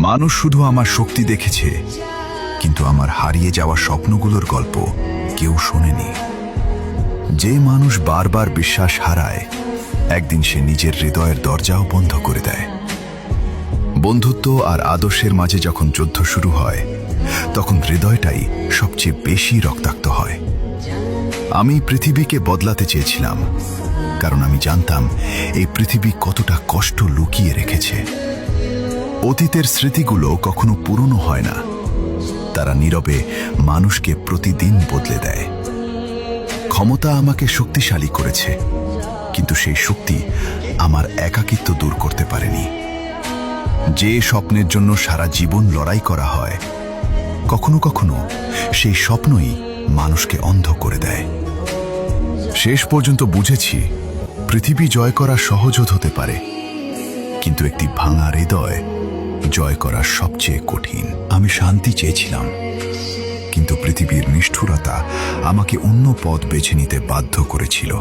মানুষ শুধু আমার শক্তি দেখেছে, কিন্তু আমার হারিয়ে যাওয়া স্বপ্নগুলোর গল্প কেউ শোনেনি। যে মানুষ বারবার বিশ্বাস হারায়, একদিন সে নিজের হৃদয়ের দরজাও বন্ধ করে দেয়। বন্ধুত্ব আর আদর্শের মাঝে যখন যুদ্ধ শুরু হয়, তখন হৃদয়টাই সবচেয়ে বেশি রক্তাক্ত হয়। আমি পৃথিবীকে বদলাতে চেয়েছিলাম, কারণ আমি জানতাম এই পৃথিবী কতটা কষ্ট লুকিয়ে রেখেছে। অতীতের স্মৃতিগুলো কখনো পুরনো হয় না, তারা নীরবে মানুষকে প্রতিদিন বদলে দেয়। ক্ষমতা আমাকে শক্তিশালী করেছে, কিন্তু সেই শক্তি আমার একাকিত্ব দূর করতে পারেনি। যে স্বপ্নের জন্য সারা জীবন লড়াই করা হয়, কখনো কখনো সেই স্বপ্নই মানুষকে অন্ধ করে দেয়। শেষ পর্যন্ত বুঝেছি, পৃথিবী জয় করা সহজ হতে পারে, কিন্তু একটি ভাঙা হৃদয় জয় করা সবচেয়ে কঠিন। আমি শান্তি চেয়েছিলাম, কিন্তু পৃথিবীর নিষ্ঠুরতা আমাকে অন্য পথ বেছে নিতে বাধ্য করেছিল।